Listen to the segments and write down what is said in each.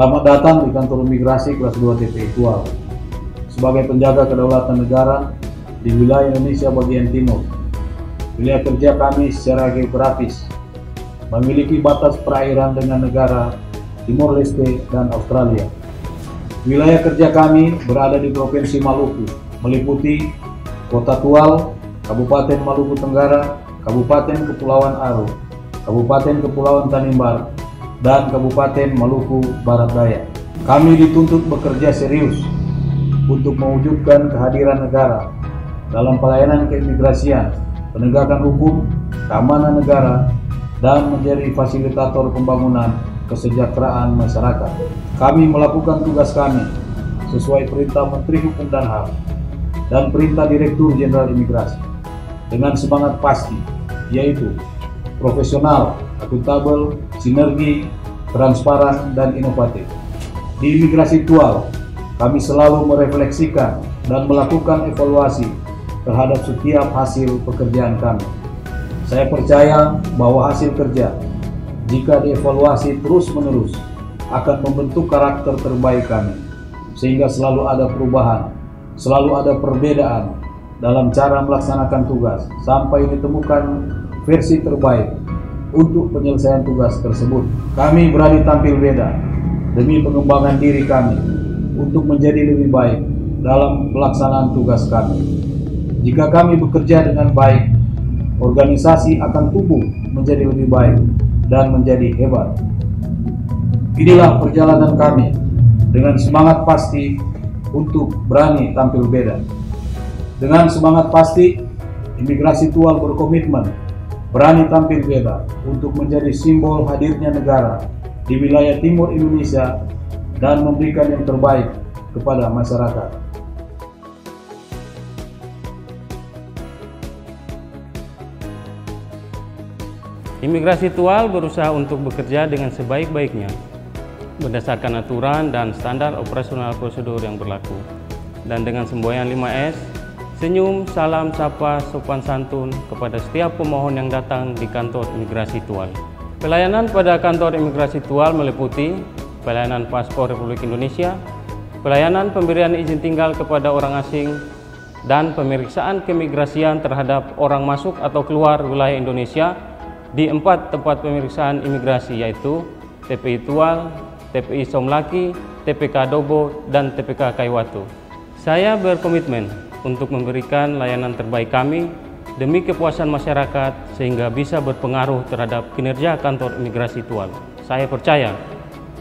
Selamat datang di kantor imigrasi kelas 2 TPI Tual. Sebagai penjaga kedaulatan negara di wilayah Indonesia bagian timur, wilayah kerja kami secara geografis memiliki batas perairan dengan negara Timor Leste dan Australia. Wilayah kerja kami berada di Provinsi Maluku, meliputi Kota Tual, Kabupaten Maluku Tenggara, Kabupaten Kepulauan Aro, Kabupaten Kepulauan Tanimbar, dan Kabupaten Maluku Barat Daya. Kami dituntut bekerja serius untuk mewujudkan kehadiran negara dalam pelayanan keimigrasian, penegakan hukum, keamanan negara, dan menjadi fasilitator pembangunan kesejahteraan masyarakat. Kami melakukan tugas kami sesuai perintah Menteri Hukum dan HAM dan perintah Direktur Jenderal Imigrasi dengan semangat pasti, yaitu profesional, akuntabel, sinergi, transparan, dan inovatif. Di Imigrasi Tual, kami selalu merefleksikan dan melakukan evaluasi terhadap setiap hasil pekerjaan kami. Saya percaya bahwa hasil kerja, jika dievaluasi terus-menerus, akan membentuk karakter terbaik kami, sehingga selalu ada perubahan, selalu ada perbedaan dalam cara melaksanakan tugas, sampai ditemukan versi terbaik untuk penyelesaian tugas tersebut. Kami berani tampil beda demi pengembangan diri kami untuk menjadi lebih baik dalam pelaksanaan tugas kami. Jika kami bekerja dengan baik, organisasi akan tumbuh menjadi lebih baik dan menjadi hebat. Inilah perjalanan kami dengan semangat pasti untuk berani tampil beda. Dengan semangat pasti, Imigrasi Tual berkomitmen berani tampil beda untuk menjadi simbol hadirnya negara di wilayah timur Indonesia dan memberikan yang terbaik kepada masyarakat. Imigrasi Tual berusaha untuk bekerja dengan sebaik-baiknya berdasarkan aturan dan standar operasional prosedur yang berlaku, dan dengan semboyan 5S, senyum, salam, sapa, sopan santun kepada setiap pemohon yang datang di kantor Imigrasi Tual. Pelayanan pada kantor Imigrasi Tual meliputi pelayanan paspor Republik Indonesia, pelayanan pemberian izin tinggal kepada orang asing, dan pemeriksaan keimigrasian terhadap orang masuk atau keluar wilayah Indonesia di 4 tempat pemeriksaan imigrasi, yaitu TPI Tual, TPI Somlaki, TPK Dobo, dan TPK Kaiwatu. Saya berkomitmen untuk memberikan layanan terbaik kami demi kepuasan masyarakat sehingga bisa berpengaruh terhadap kinerja kantor Imigrasi Tual. Saya percaya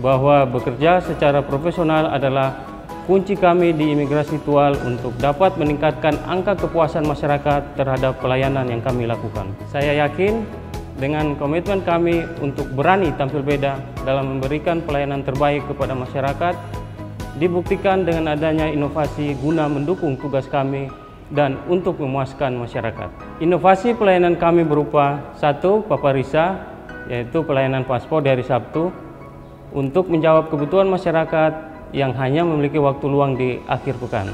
bahwa bekerja secara profesional adalah kunci kami di Imigrasi Tual untuk dapat meningkatkan angka kepuasan masyarakat terhadap pelayanan yang kami lakukan. Saya yakin dengan komitmen kami untuk berani tampil beda dalam memberikan pelayanan terbaik kepada masyarakat, dibuktikan dengan adanya inovasi guna mendukung tugas kami dan untuk memuaskan masyarakat. Inovasi pelayanan kami berupa 1. Paparisa, yaitu pelayanan paspor di hari Sabtu untuk menjawab kebutuhan masyarakat yang hanya memiliki waktu luang di akhir pekan.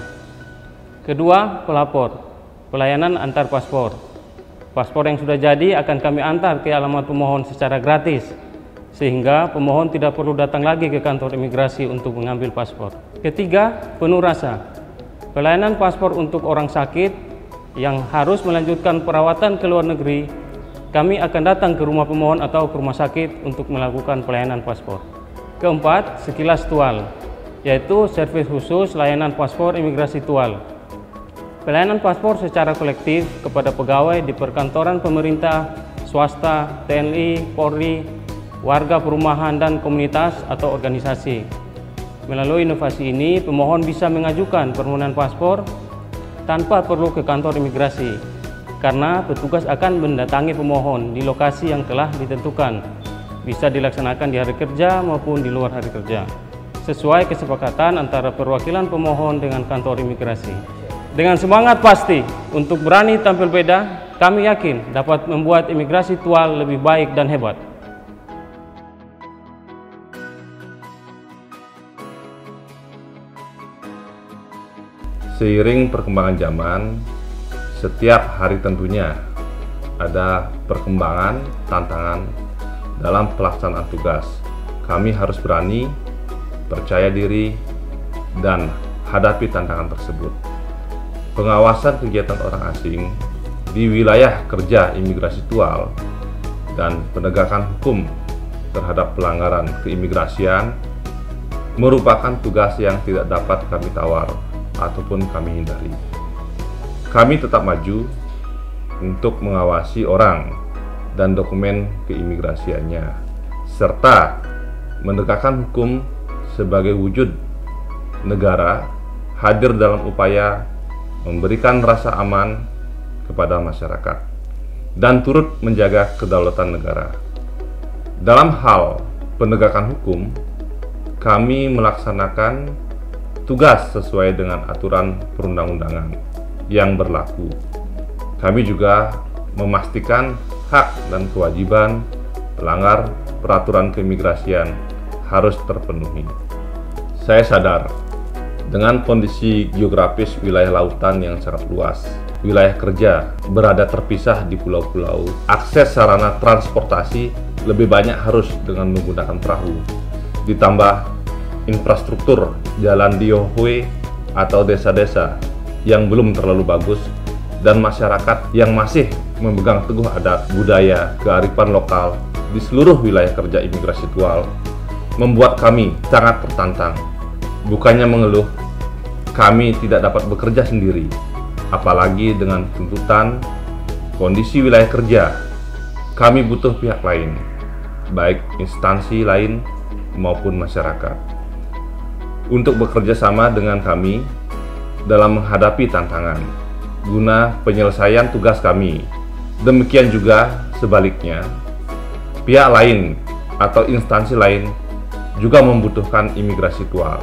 2. Pelapor, pelayanan antar paspor. Paspor yang sudah jadi akan kami antar ke alamat pemohon secara gratis, sehingga pemohon tidak perlu datang lagi ke kantor imigrasi untuk mengambil paspor. 3. Penuh rasa, pelayanan paspor untuk orang sakit yang harus melanjutkan perawatan ke luar negeri. Kami akan datang ke rumah pemohon atau ke rumah sakit untuk melakukan pelayanan paspor. 4. Sekilas Tual, yaitu servis khusus layanan paspor Imigrasi Tual. Pelayanan paspor secara kolektif kepada pegawai di perkantoran pemerintah, swasta, TNI, Polri, warga perumahan, dan komunitas atau organisasi. Melalui inovasi ini, pemohon bisa mengajukan permohonan paspor tanpa perlu ke kantor imigrasi, karena petugas akan mendatangi pemohon di lokasi yang telah ditentukan. Bisa dilaksanakan di hari kerja maupun di luar hari kerja, sesuai kesepakatan antara perwakilan pemohon dengan kantor imigrasi. Dengan semangat pasti untuk berani tampil beda, kami yakin dapat membuat Imigrasi Tual lebih baik dan hebat. Seiring perkembangan zaman, setiap hari tentunya ada perkembangan, tantangan dalam pelaksanaan tugas. Kami harus berani percaya diri, dan hadapi tantangan tersebut. Pengawasan kegiatan orang asing di wilayah kerja imigrasi Tual dan penegakan hukum terhadap pelanggaran keimigrasian merupakan tugas yang tidak dapat kami tawar ataupun kami hindari. Kami tetap maju untuk mengawasi orang dan dokumen keimigrasiannya, serta menegakkan hukum sebagai wujud negara hadir dalam upaya memberikan rasa aman kepada masyarakat dan turut menjaga kedaulatan negara. Dalam hal penegakan hukum, kami melaksanakan tugas sesuai dengan aturan perundang-undangan yang berlaku. Kami juga memastikan hak dan kewajiban pelanggar peraturan keimigrasian harus terpenuhi. Saya sadar dengan kondisi geografis wilayah lautan yang sangat luas, wilayah kerja berada terpisah di pulau-pulau, akses sarana transportasi lebih banyak harus dengan menggunakan perahu, ditambah infrastruktur jalan di Yohwe atau desa-desa yang belum terlalu bagus, dan masyarakat yang masih memegang teguh adat, budaya, kearifan lokal di seluruh wilayah kerja imigrasi Tual membuat kami sangat tertantang. Bukannya mengeluh, kami tidak dapat bekerja sendiri, apalagi dengan tuntutan kondisi wilayah kerja. Kami butuh pihak lain, baik instansi lain maupun masyarakat, untuk bekerja sama dengan kami dalam menghadapi tantangan guna penyelesaian tugas kami. Demikian juga sebaliknya, pihak lain atau instansi lain juga membutuhkan imigrasi Tual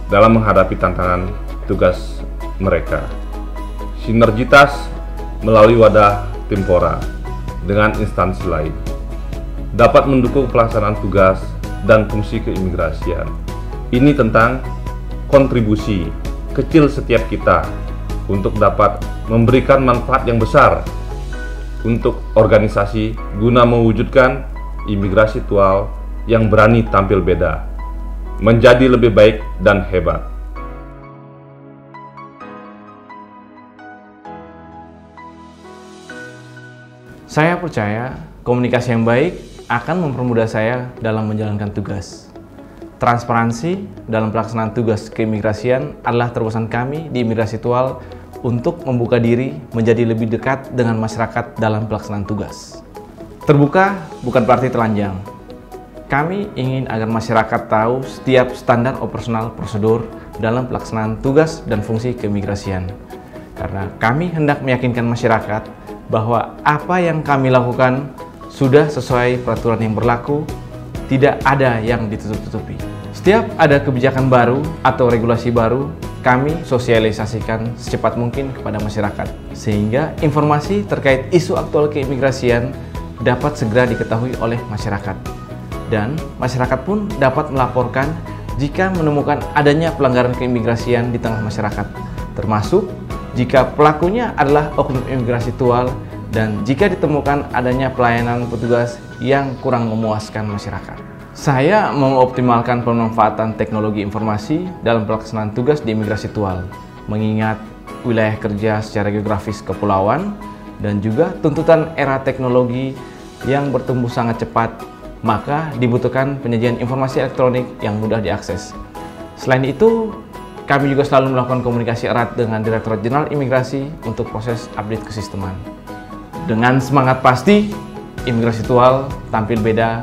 dalam menghadapi tantangan tugas mereka. Sinergitas melalui wadah Timpora dengan instansi lain dapat mendukung pelaksanaan tugas dan fungsi keimigrasian. Ini tentang kontribusi kecil setiap kita untuk dapat memberikan manfaat yang besar untuk organisasi guna mewujudkan imigrasi Tual yang berani tampil beda, menjadi lebih baik dan hebat. Saya percaya komunikasi yang baik akan mempermudah saya dalam menjalankan tugas. Transparansi dalam pelaksanaan tugas keimigrasian adalah terobosan kami di Imigrasi Tual untuk membuka diri menjadi lebih dekat dengan masyarakat dalam pelaksanaan tugas. Terbuka bukan berarti telanjang. Kami ingin agar masyarakat tahu setiap standar operasional prosedur dalam pelaksanaan tugas dan fungsi keimigrasian. Karena kami hendak meyakinkan masyarakat bahwa apa yang kami lakukan sudah sesuai peraturan yang berlaku, tidak ada yang ditutup-tutupi. Setiap ada kebijakan baru atau regulasi baru, kami sosialisasikan secepat mungkin kepada masyarakat, sehingga informasi terkait isu aktual keimigrasian dapat segera diketahui oleh masyarakat. Dan masyarakat pun dapat melaporkan jika menemukan adanya pelanggaran keimigrasian di tengah masyarakat, termasuk jika pelakunya adalah oknum imigrasi Tual dan jika ditemukan adanya pelayanan petugas yang kurang memuaskan masyarakat. Saya mengoptimalkan pemanfaatan teknologi informasi dalam pelaksanaan tugas di Imigrasi Tual, mengingat wilayah kerja secara geografis kepulauan dan juga tuntutan era teknologi yang bertumbuh sangat cepat, maka dibutuhkan penyajian informasi elektronik yang mudah diakses. Selain itu, kami juga selalu melakukan komunikasi erat dengan Direktorat Jenderal Imigrasi untuk proses update kesisteman. Dengan semangat pasti, Imigrasi Tual tampil beda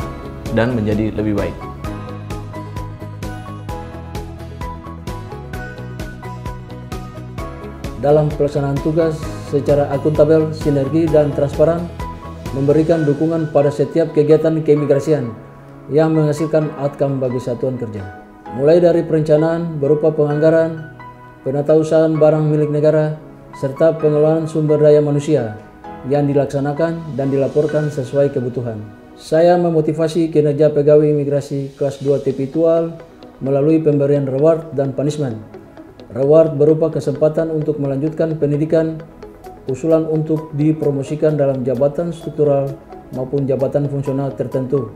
dan menjadi lebih baik. Dalam pelaksanaan tugas secara akuntabel, sinergi, dan transparan, memberikan dukungan pada setiap kegiatan keimigrasian yang menghasilkan outcome bagi satuan kerja. Mulai dari perencanaan berupa penganggaran, penatausahaan barang milik negara, serta pengelolaan sumber daya manusia yang dilaksanakan dan dilaporkan sesuai kebutuhan. Saya memotivasi kinerja pegawai imigrasi kelas 2 TPI Tual melalui pemberian reward dan punishment. Reward berupa kesempatan untuk melanjutkan pendidikan, usulan untuk dipromosikan dalam jabatan struktural maupun jabatan fungsional tertentu,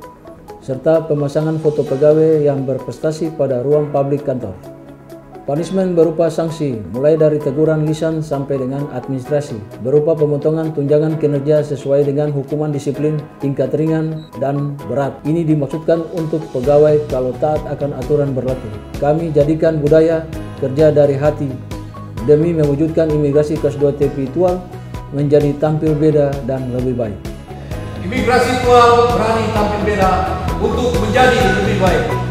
serta pemasangan foto pegawai yang berprestasi pada ruang publik kantor. Punishment berupa sanksi, mulai dari teguran lisan sampai dengan administrasi, berupa pemotongan tunjangan kinerja sesuai dengan hukuman disiplin tingkat ringan dan berat. Ini dimaksudkan untuk pegawai kalau taat akan aturan berlaku. Kami jadikan budaya kerja dari hati demi mewujudkan imigrasi kelas 2 TPI Tual menjadi tampil beda dan lebih baik. Imigrasi Tual berani tampil beda untuk menjadi lebih baik.